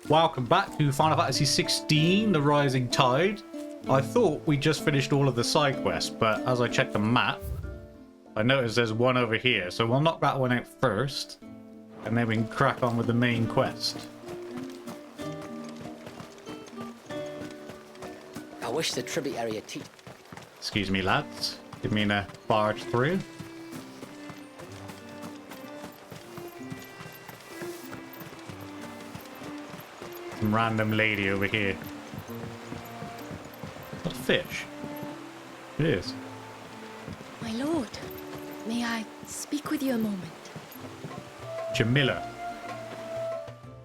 Welcome back to Final Fantasy 16, The Rising Tide. I thought we just finished all of the side quests, but as I checked the map, I noticed there's one over here, so we'll knock that one out first, and then we can crack on with the main quest. I wish the tributary had teach. Excuse me, lads. Didn't mean to barge through. Some random lady over here. What a fish. It is. My lord, may I speak with you a moment? Jamila.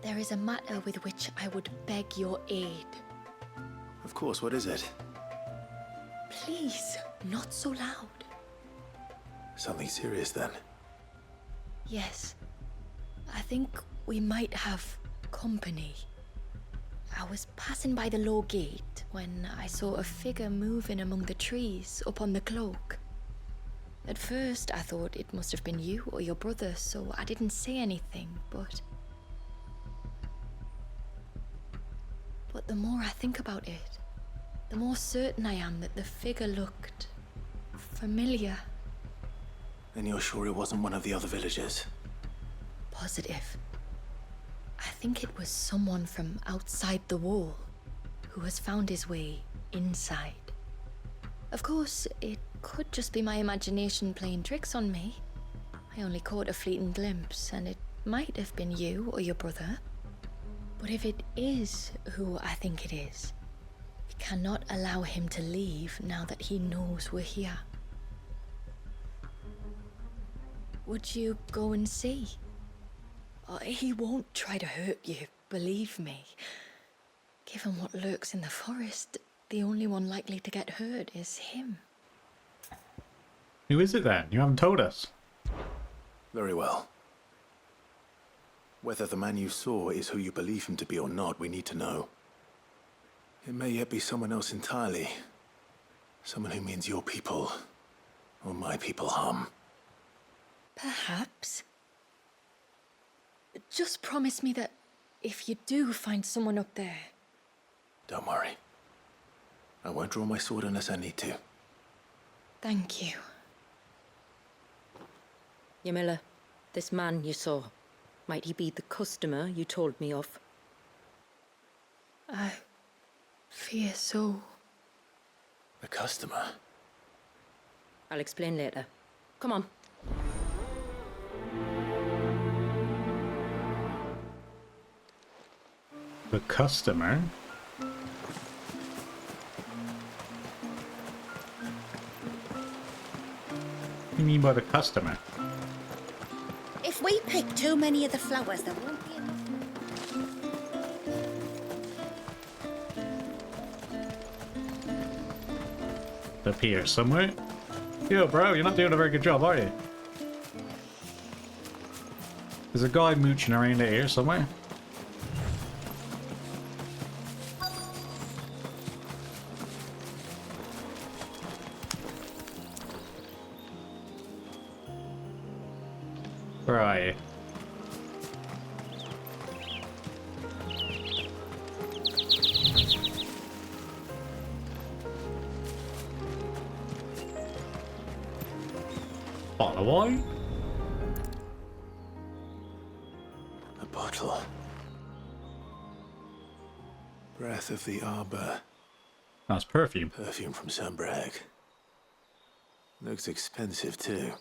There is a matter with which I would beg your aid. Of course, what is it? Please, not so loud. Something serious then? Yes, I think we might have company. I was passing by the low gate when I saw a figure moving among the trees up on the cloak. At first, I thought it must have been you or your brother, so I didn't say anything, but the more I think about it, the more certain I am that the figure looked familiar. And you're sure it wasn't one of the other villagers? Positive. I think it was someone from outside the wall who has found his way inside. Of course, it could just be my imagination playing tricks on me. I only caught a fleeting glimpse, and it might have been you or your brother. But if it is who I think it is, we cannot allow him to leave now that he knows we're here. Would you go and see? He won't try to hurt you, believe me. Given what lurks in the forest, the only one likely to get hurt is him. Who is it then? You haven't told us. Very well. Whether the man you saw is who you believe him to be or not, we need to know. It may yet be someone else entirely. Someone who means your people, or my people, harm. Perhaps. Just promise me that if you do find someone up there... Don't worry. I won't draw my sword unless I need to. Thank you. Jamila, this man you saw, might he be the customer you told me of? I fear so. The customer? I'll explain later. Come on. The customer? What do you mean by the customer? If we pick too many of the flowers, there won't be enough. Up here somewhere? Yo, bro, you're not doing a very good job, are you? There's a guy mooching around here somewhere. Where are you? Bottle of wine? A bottle. Breath of the Arbor. That's perfume. Perfume from Sunbrag. Looks expensive too.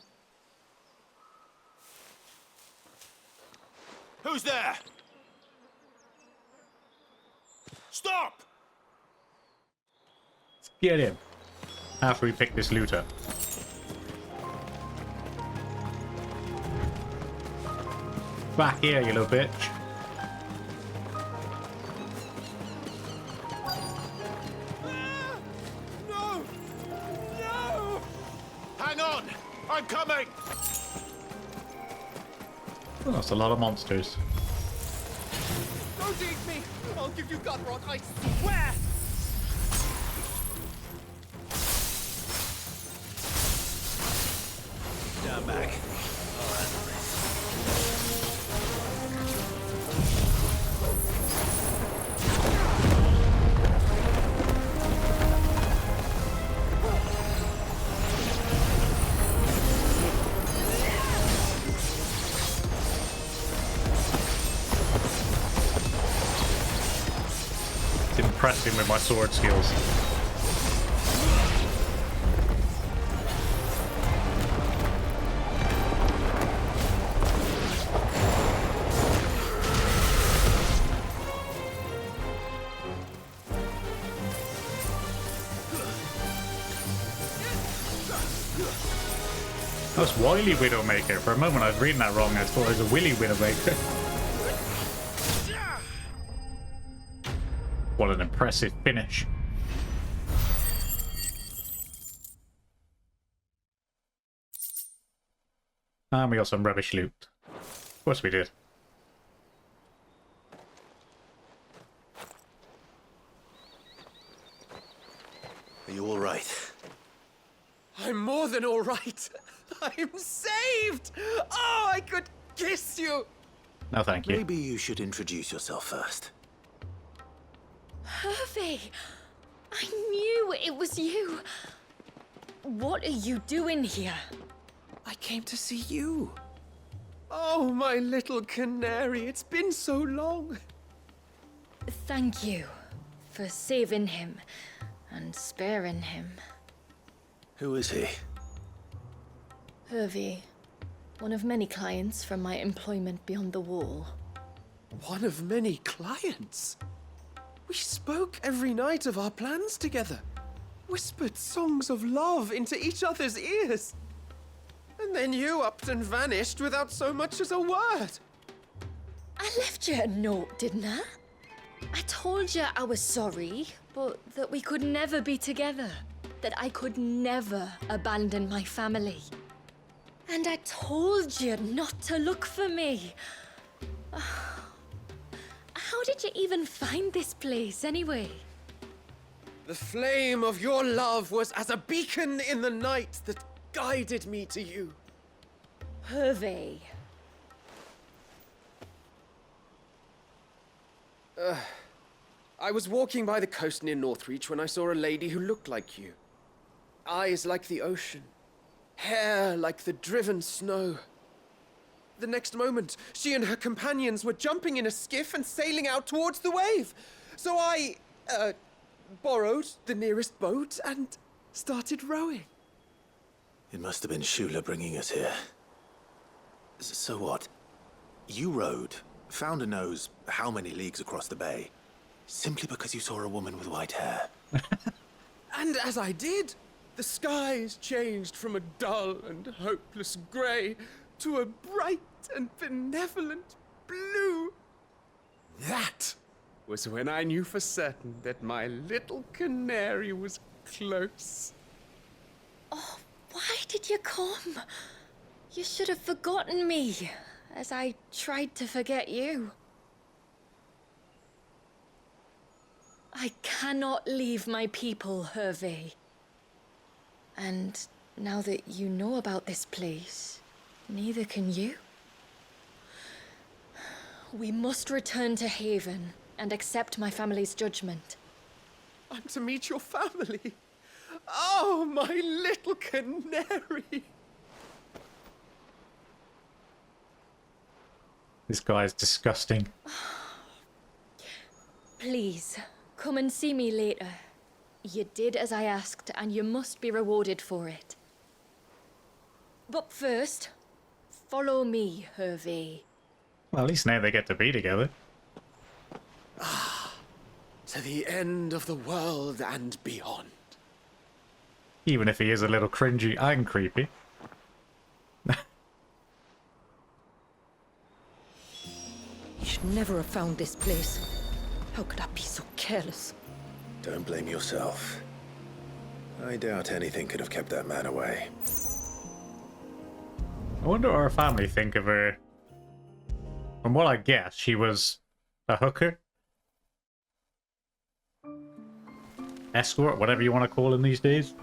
Who's there? Stop! Let's get him. After we pick this loot up. Back here, you little bitch. No! No! Hang on! I'm coming! Oh, that's a lot of monsters. Don't eat me! I'll give you gut rot, I swear! Stand back. All right. It's impressive with my sword skills. That's Wily Widowmaker. For a moment I was reading that wrong. I thought it was a Willy Widowmaker. What an impressive finish. And we got some rubbish loot. Of course we did. Are you all right? I'm more than all right. I'm saved! Oh, I could kiss you! No, thank you. Maybe you should introduce yourself first. Hervey! I knew it was you. What are you doing here? I came to see you. Oh, my little canary, it's been so long. Thank you for saving him and sparing him. Who is he? Hervey, one of many clients from my employment beyond the wall. One of many clients. We spoke every night of our plans together. Whispered songs of love into each other's ears. And then you upped and vanished without so much as a word. I left you a note, didn't I? I told you I was sorry, but that we could never be together. That I could never abandon my family. And I told you not to look for me. How did you even find this place, anyway? The flame of your love was as a beacon in the night that guided me to you. Hervey. I was walking by the coast near Northreach when I saw a lady who looked like you. Eyes like the ocean. Hair like the driven snow. The next moment, she and her companions were jumping in a skiff and sailing out towards the wave. So I, borrowed the nearest boat and started rowing. It must have been Shula bringing us here. So what? You rowed, found a nose how many leagues across the bay, simply because you saw a woman with white hair. And as I did, the skies changed from a dull and hopeless grey to a bright and benevolent blue. That was when I knew for certain that my little canary was close. Oh, why did you come? You should have forgotten me, as I tried to forget you. I cannot leave my people, Hervey. And now that you know about this place, neither can you. We must return to Haven and accept my family's judgment. I'm to meet your family. Oh, my little canary. This guy is disgusting. Please, come and see me later. You did as I asked, and you must be rewarded for it. But first, follow me, Hervey. Well, at least now they get to be together. To the end of the world and beyond. Even if he is a little cringy and creepy. You should never have found this place. How could I be so careless? Don't blame yourself. I doubt anything could have kept that man away. I wonder what her family think of her. From what I guess, she was a hooker? Escort, whatever you want to call them these days.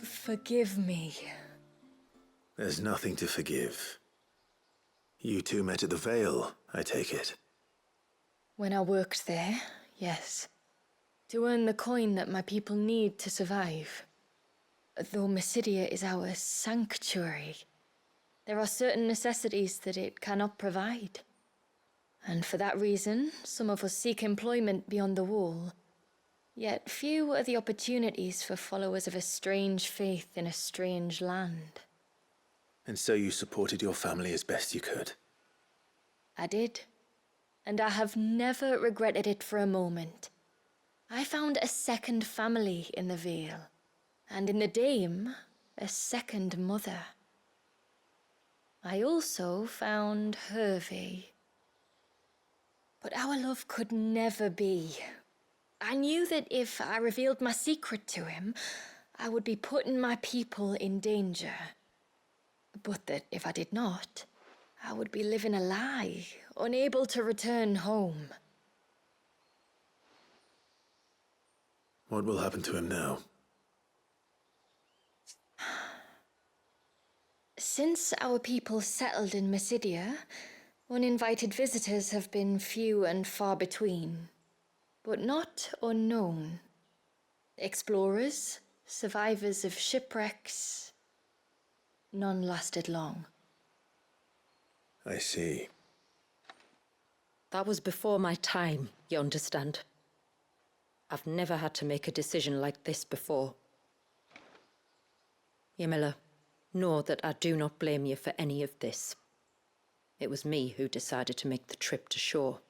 Forgive me. There's nothing to forgive. You two met at the Vale, I take it. When I worked there, yes. To earn the coin that my people need to survive. Though Mysidia is our sanctuary, there are certain necessities that it cannot provide. And for that reason, some of us seek employment beyond the wall. Yet few are the opportunities for followers of a strange faith in a strange land. And so you supported your family as best you could. I did. And I have never regretted it for a moment. I found a second family in the Vale. And in the Dame, a second mother. I also found Hervey. But our love could never be. I knew that if I revealed my secret to him, I would be putting my people in danger. But that if I did not, I would be living a lie, unable to return home. What will happen to him now? Since our people settled in Mysidia, uninvited visitors have been few and far between, but not unknown. Explorers, survivors of shipwrecks, none lasted long. I see. That was before my time, you understand. I've never had to make a decision like this before. Ymila, know that I do not blame you for any of this. It was me who decided to make the trip to shore.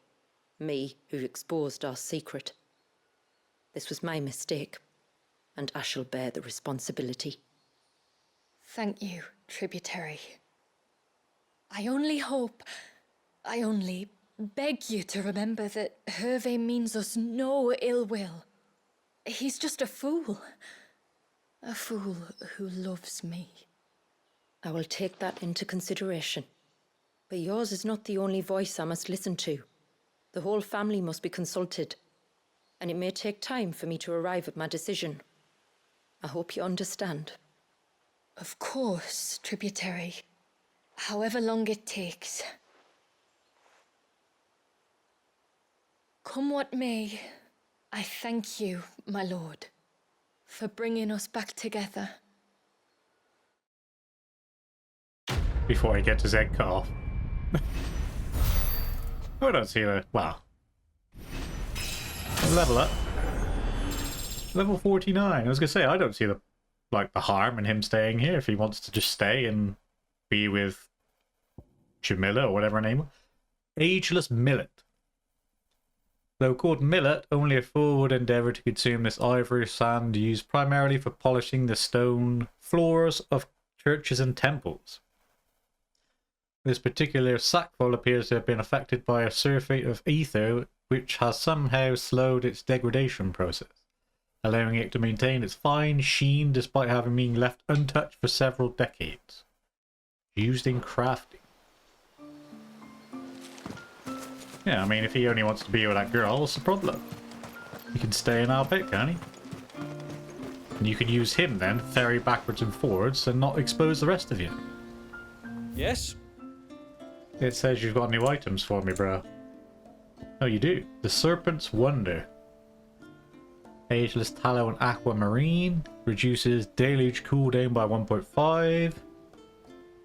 Me who exposed our secret. This was my mistake, and I shall bear the responsibility. Thank you, tributary. I only beg you to remember that Hervey means us no ill will. He's just a fool. A fool who loves me. I will take that into consideration. But yours is not the only voice I must listen to. The whole family must be consulted, and it may take time for me to arrive at my decision. I hope you understand. Of course, tributary. However long it takes. Come what may, I thank you, my lord, for bringing us back together. Before he gets his head cut off. I don't see that. Wow. Level up. Level 49. I was gonna say, I don't see the harm in him staying here if he wants to just stay and be with Jamila or whatever her name was. Ageless Millet. Though called millet, only a fool would endeavour to consume this ivory sand used primarily for polishing the stone floors of churches and temples. This particular sackful appears to have been affected by a surfeit of ether which has somehow slowed its degradation process, allowing it to maintain its fine sheen despite having been left untouched for several decades. Used in crafting. Yeah, I mean, if he only wants to be with that girl, what's the problem? He can stay in our pit, can't he? And you can use him then, ferry backwards and forwards, and not expose the rest of you. Yes? It says you've got new items for me, bro. Oh, you do. The Serpent's Wonder. Ageless Tallow and Aquamarine. Reduces Deluge cooldown by 1.5.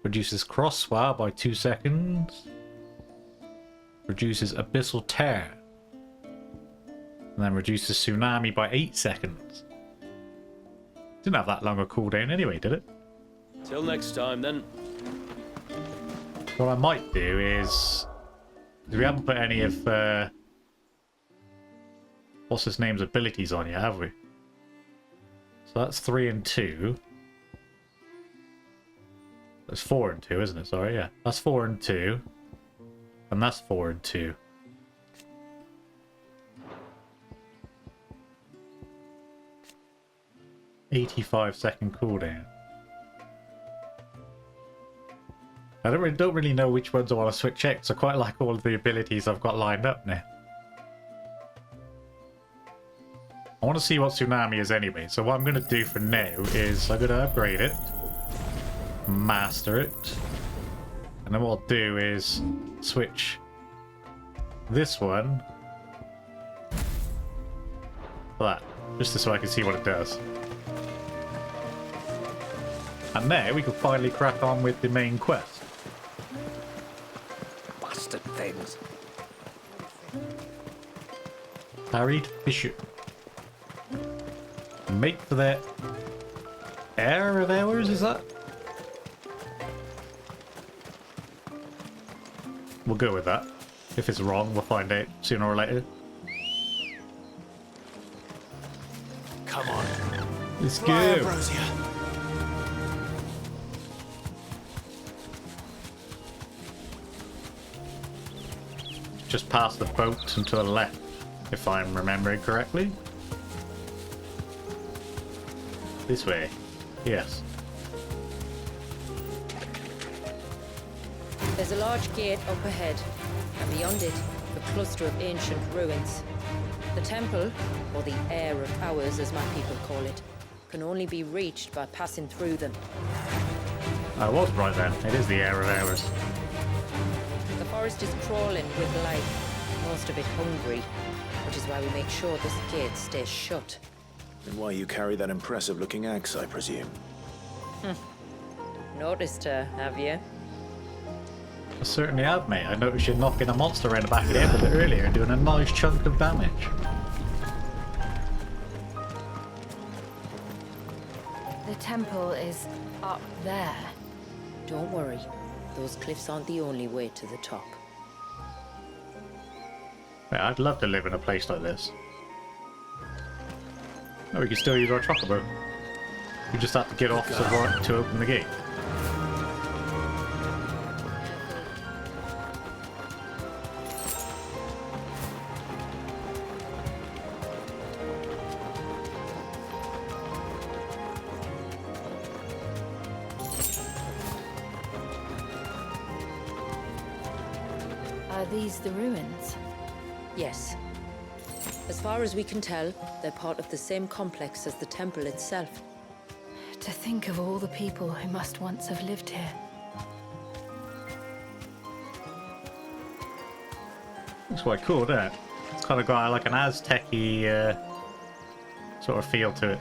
Reduces Cross Swab by 2 seconds. Reduces Abyssal Tear. And then reduces Tsunami by 8 seconds. Didn't have that long a cooldown anyway, did it? Till next time, then. What I might do is... we haven't put any of... what's his name's abilities on yet, have we? So that's 3 and 2. That's 4 and 2, isn't it? Sorry, yeah. That's 4 and 2. And that's 4 and 2. $85-second cooldown. I don't really know which ones I want to switch out, so I quite like all of the abilities I've got lined up now. I want to see what Tsunami is anyway, so what I'm going to do for now is I'm going to upgrade it, master it, and then what I'll do is switch this one for that, just so I can see what it does. And now we can finally crack on with the main quest. Bastard things. Harried bishop. Make for the heir of ours, is that? We'll go with that. If it's wrong, we'll find out sooner or later. Come on. Let's Fly, go. Ambrosia. Just past the boat and to the left, if I'm remembering correctly. This way. Yes. There's a large gate up ahead, and beyond it, a cluster of ancient ruins. The temple, or the heir of hours as my people call it, can only be reached by passing through them. I was right then. It is the heir of ours. The forest is crawling with life, most of it hungry, which is why we make sure this gate stays shut. And why you carry that impressive-looking axe, I presume. Noticed her, have you? I certainly have, mate. I noticed you knocking a monster around the back of the head with it earlier and doing a nice chunk of damage. The temple is up there. Don't worry, those cliffs aren't the only way to the top. Mate, I'd love to live in a place like this. Oh, we can still use our chocobo. We just have to get off to open the gate. Are these the ruins? Yes. As far as we can tell, they're part of the same complex as the temple itself. To think of all the people who must once have lived here. Looks quite cool, doesn't it? It's kind of got like an Aztec-y sort of feel to it.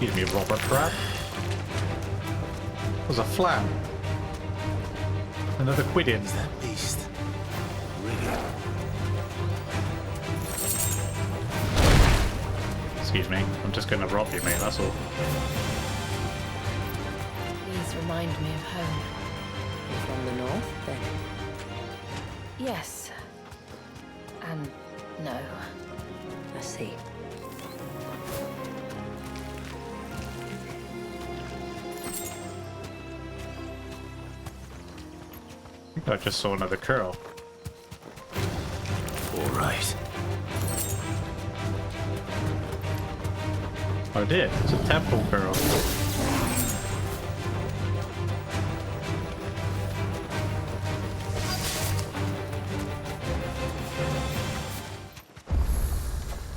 Excuse me, robber crab. There's a flam. Another quid-in. Is that beast ringing? Excuse me, I'm just gonna rob you, mate, that's all. These remind me of home. From the north, then. Yes. And no. I see. I think I just saw another curl. All right. I did, it's a temple curl.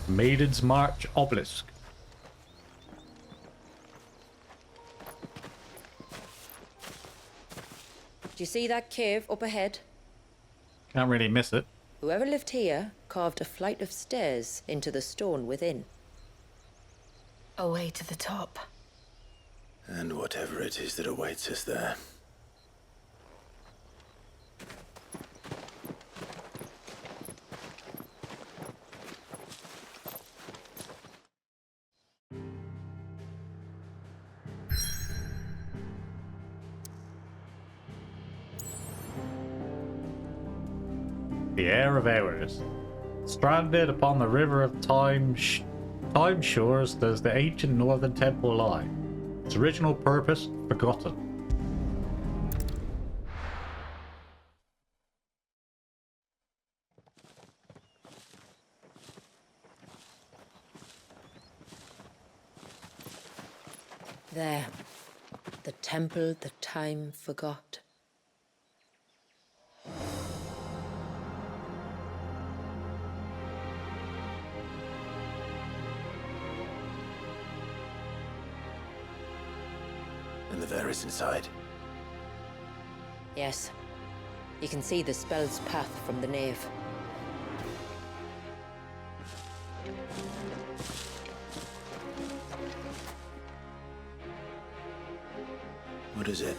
Maiden's March Obelisk. Do you see that cave up ahead? Can't really miss it. Whoever lived here carved a flight of stairs into the stone within. A way to the top. And whatever it is that awaits us there. The heir of hours. Stranded upon the river of time shores does the ancient northern temple lie. Its original purpose forgotten. There. The temple the time forgot. And the Varys inside. Yes. You can see the spell's path from the nave. What is it?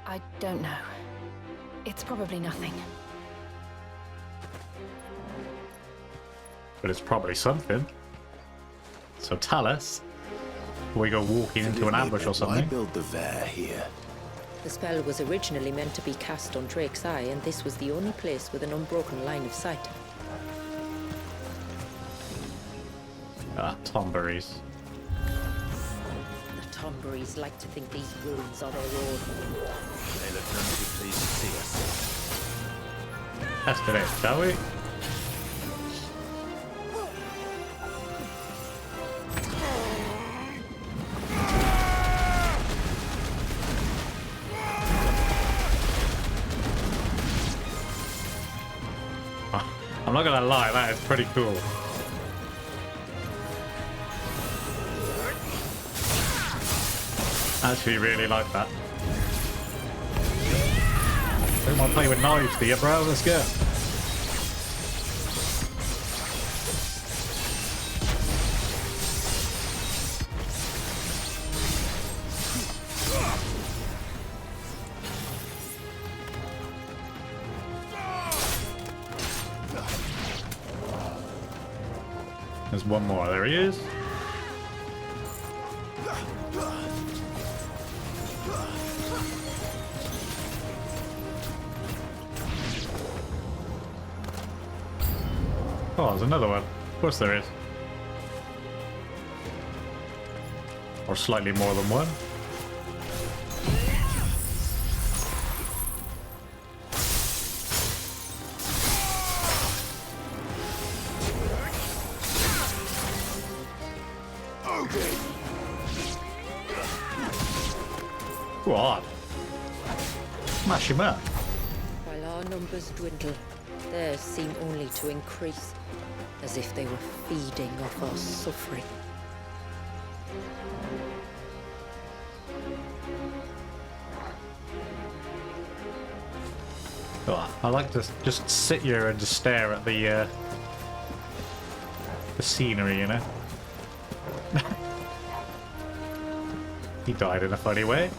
I don't know. It's probably nothing. But it's probably something. So tell us. We go walking into an ambush or Why something. build the Vare here? The spell was originally meant to be cast on Drake's Eye, and this was the only place with an unbroken line of sight. Ah, tomberries. The Tomberries like to think these ruins are their own. They look none too pleased to see us. Test it out, shall we? I'm not gonna lie, that is pretty cool. Actually really like that. Don't want to play with knives, do you, bro? Let's go. There's one more. There he is. Oh, there's another one. Of course there is. Or slightly more than one. Go on. Smash him up. While our numbers dwindle, theirs seem only to increase, as if they were feeding off our suffering. Oh, I like to just sit here and just stare at the scenery, you know? He died in a funny way.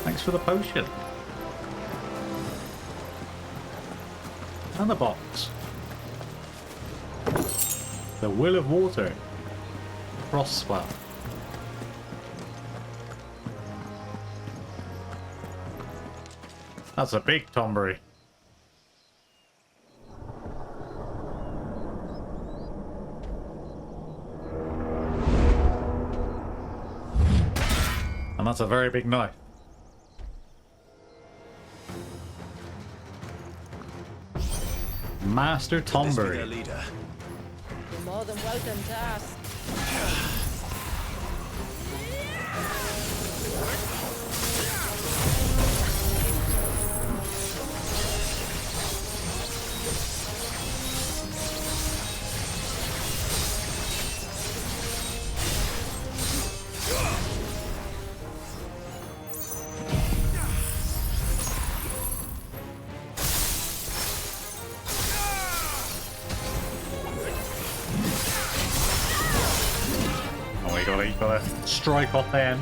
Thanks for the potion. And the box. The Will of Water. Frost Spell. That's a big tombery. And that's a very big knife. Master Tombury. Their leader. You're more than welcome to ask. You gotta strike off the end.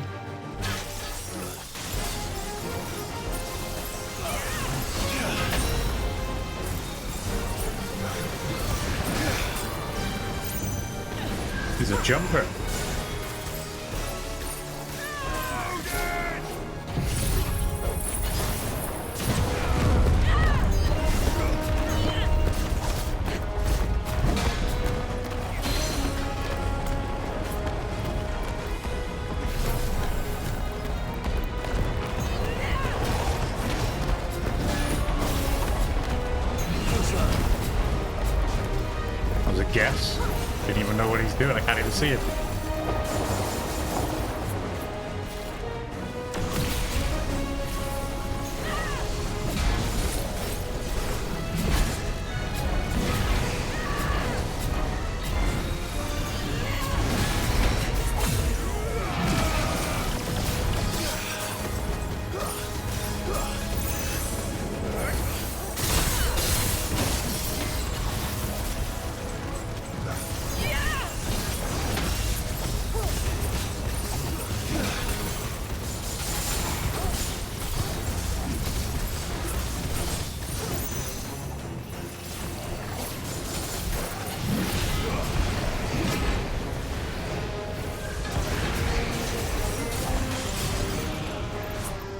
He's a jumper. Guess. Didn't even know what he's doing. I can't even see it.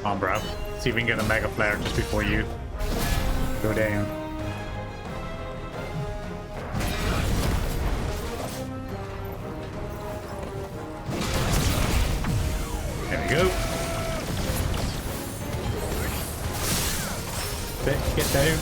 Come on, bro. See if we can get a Mega Flare just before you go down. There we go. Get down.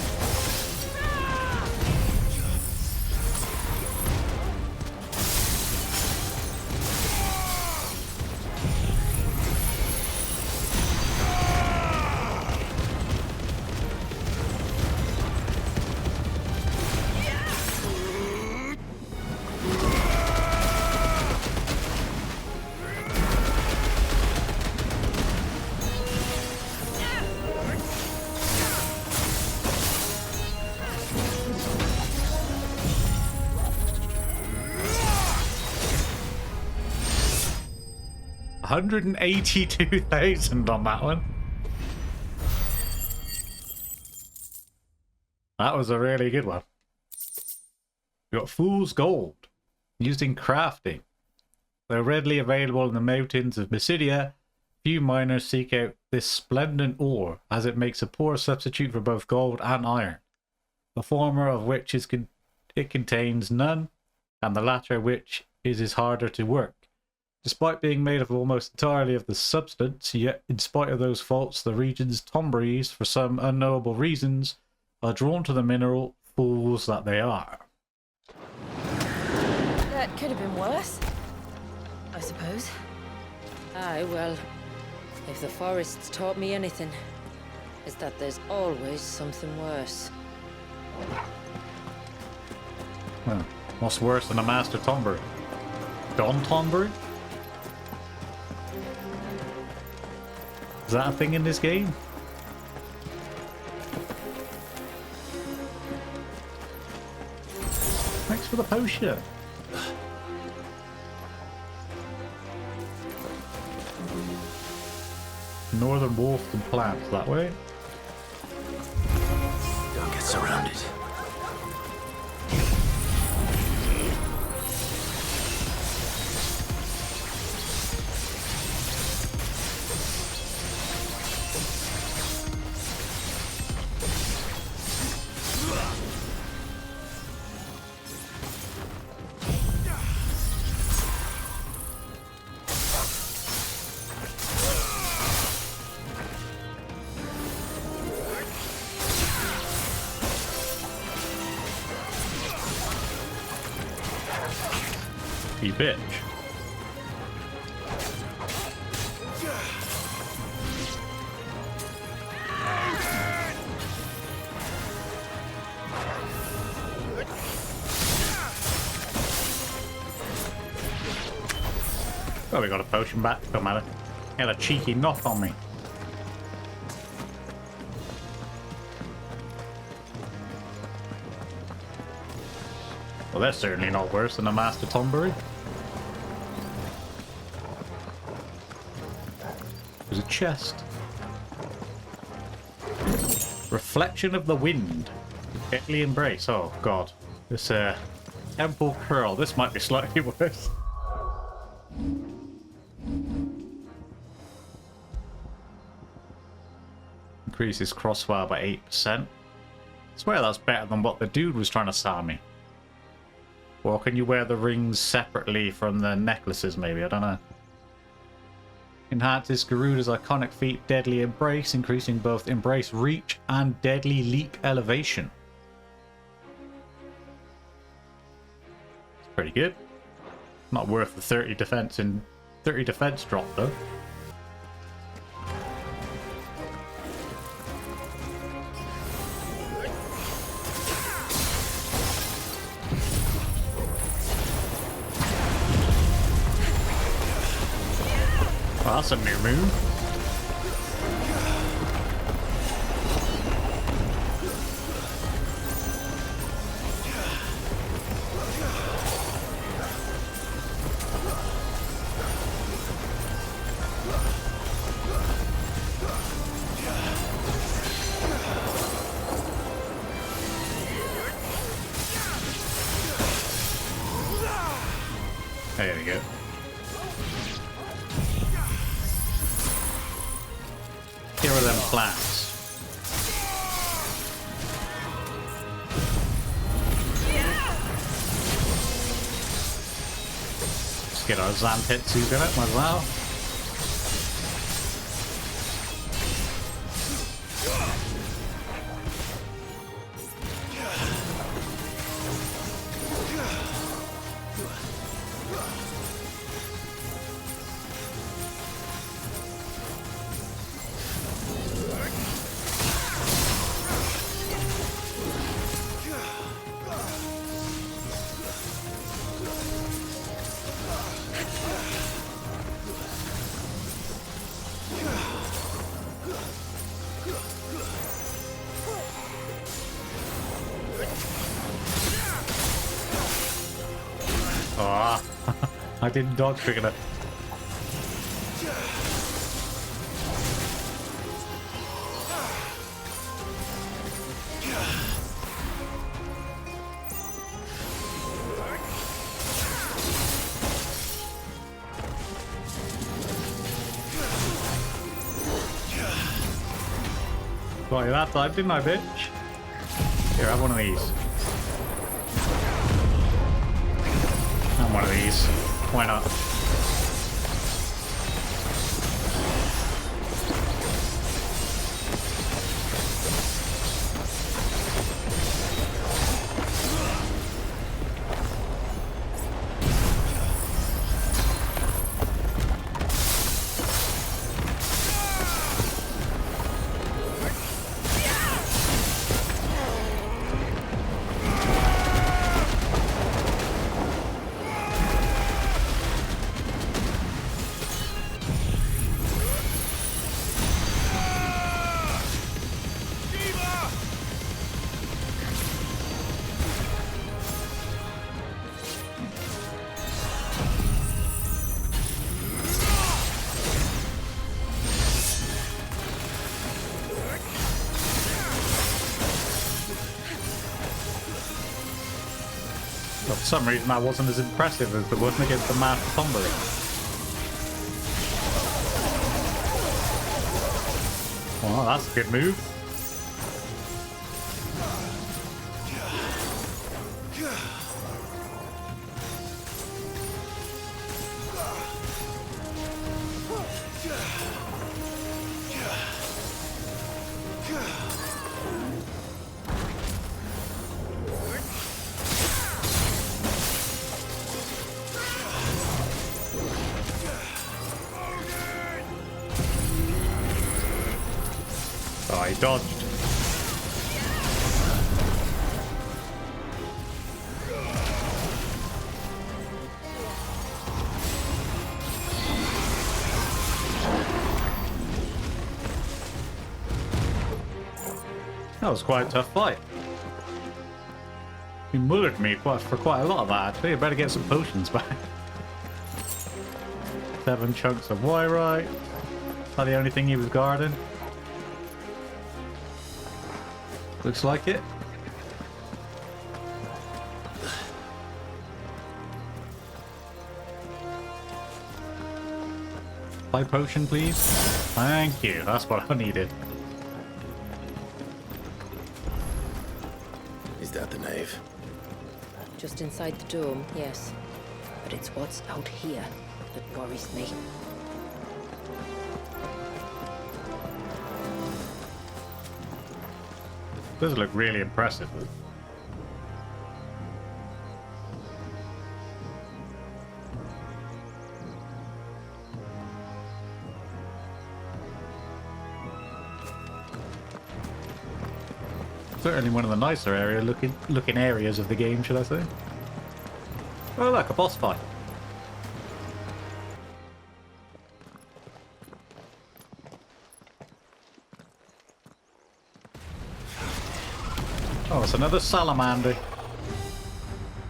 $182,000 on that one. That was a really good one. We got Fool's Gold, used in crafting. Though readily available in the mountains of Mysidia, few miners seek out this splendid ore, as it makes a poor substitute for both gold and iron. The former of which it contains none, and the latter which is harder to work. Despite being made up almost entirely of the substance, yet in spite of those faults, the region's Tombrees, for some unknowable reasons, are drawn to the mineral, fools that they are. That could have been worse, I suppose. Aye, well, if the forest's taught me anything, it's that there's always something worse. Well, what's worse than a Master Tomber? Don Tomber? Is that a thing in this game? Thanks for the potion. Northern wolf and plants that way. Don't get surrounded. You bitch. Oh, we got a potion back. Don't matter. He had a cheeky knock on me. Well, that's certainly not worse than a Master Tombury. There's a chest. Reflection of the Wind. Deadly Embrace. Oh, God. This, Temple Curl. This might be slightly worse. Increases crossfire by 8%. I swear that's better than what the dude was trying to sell me. Or can you wear the rings separately from the necklaces, maybe? I don't know. Enhances Garuda's iconic feat, Deadly Embrace, increasing both Embrace reach and Deadly Leap elevation. It's pretty good. Not worth the 30 defense drop, though. Well, that's a new move. There we go. clans. Let's get our Zantetsu in it as well. Oh, I didn't dodge quick enough. Got you that time, didn't I, bitch? Here, have one of these. And one of these. Why not? For some reason that wasn't as impressive as the one against the Master Tumbler. Well, that's a good move. Oh, he dodged. That was quite a tough fight. He mullered me for quite a lot of that, actually. I better get some potions back. 7 chunks of Wyrite. Is that the only thing he was guarding? Looks like it. Life potion, please. Thank you. That's what I needed. Is that the nave? Just inside the dome, yes. But it's what's out here that worries me. Does look really impressive. Certainly one of the nicer looking areas of the game, should I say? Oh look, a boss fight. Oh, it's another salamander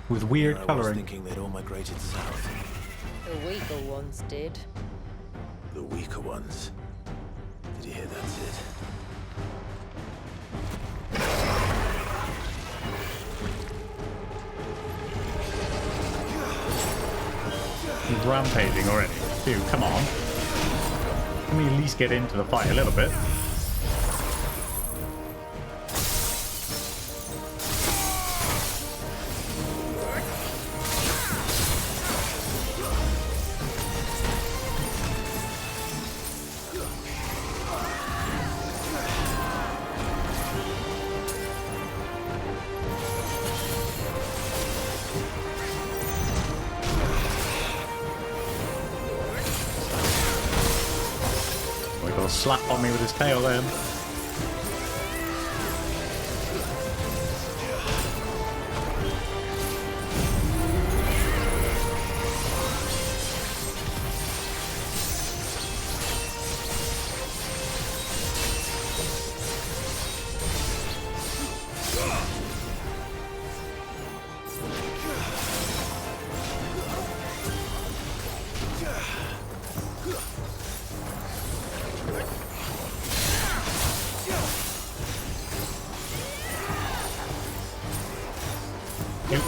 with weird I was colouring. thinking they'd all migrated south. The weaker ones did. The weaker ones. Did you hear that, Sid? He's rampaging already. Dude, come on. Let me at least get into the fight a little bit. slap on me with his tail then.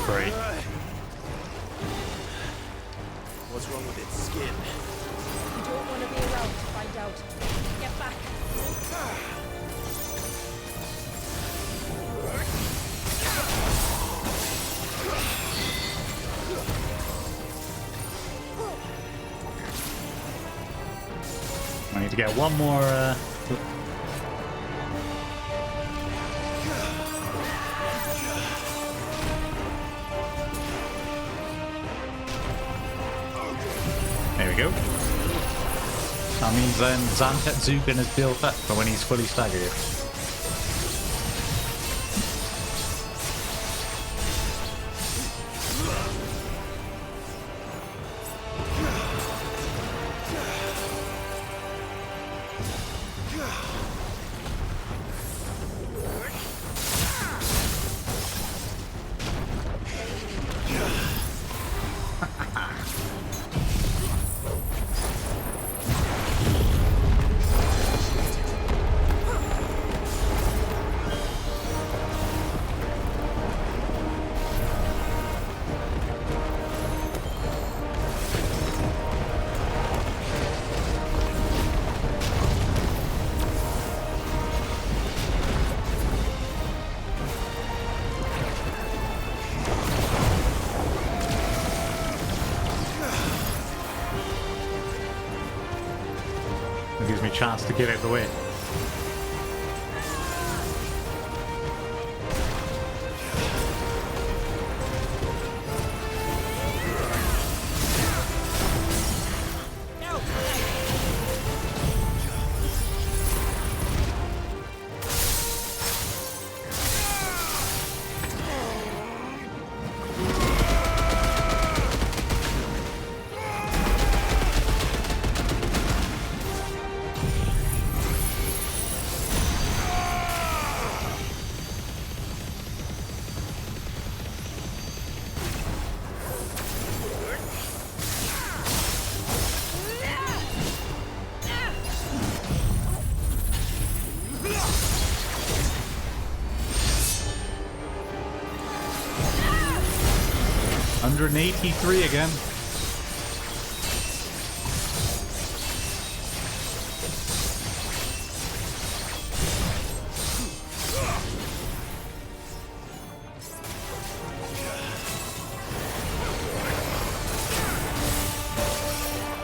Great. What's wrong with its skin? You don't want to be around to find out. Get back. I need to get one more. There we go. That means then Zantetsuken is built up for when he's fully staggered. Gives me a chance to get out of the way. $183 again.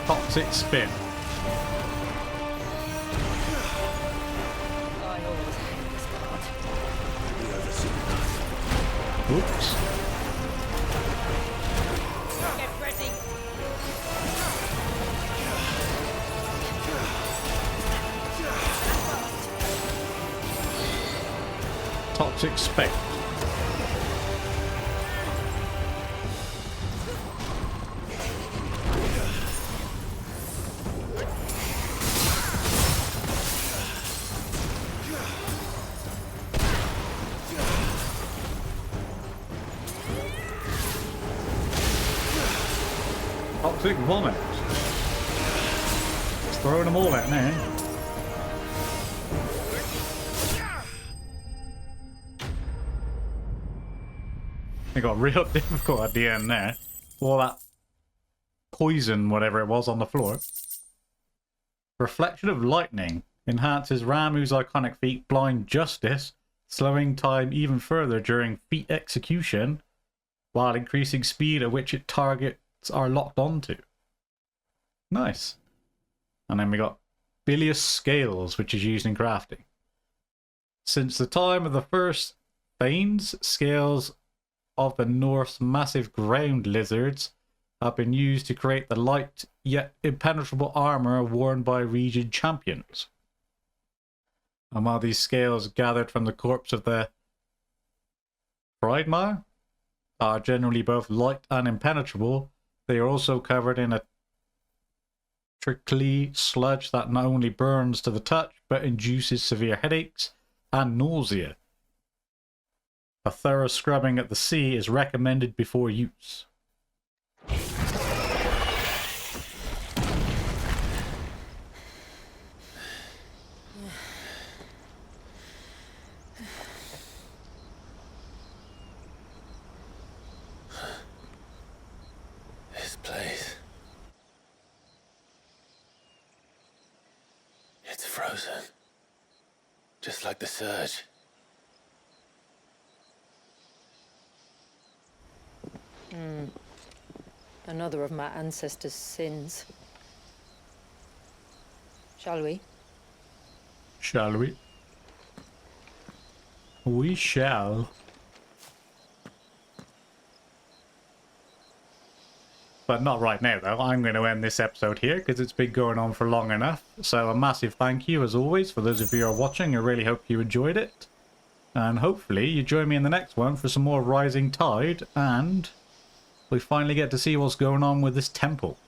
Toxic spin. I always hate this part. Oops. Get ready. Toxic spec. Toxic vomit. Just throwing them all out now. It got real difficult at the end there. All that poison, whatever it was, on the floor. Reflection of lightning enhances Ramu's iconic feat Blind Justice, slowing time even further during feat execution, while increasing speed at which its targets are locked onto. Nice. And then we got Bilious Scales, which is used in crafting. Since the time of the first Thanes, scales of the North's massive ground lizards have been used to create the light yet impenetrable armor worn by region champions. And while these scales gathered from the corpse of the Pridemire are generally both light and impenetrable, they are also covered in a trickly sludge that not only burns to the touch, but induces severe headaches and nausea. A thorough scrubbing at the sea is recommended before use. This place. It's frozen. Just like the surge. Another of my ancestors' sins. Shall we? Shall we? We shall. But not right now, though. I'm going to end this episode here because it's been going on for long enough. So a massive thank you, as always, for those of you who are watching. I really hope you enjoyed it. And hopefully you join me in the next one for some more Rising Tide. And we finally get to see what's going on with this temple.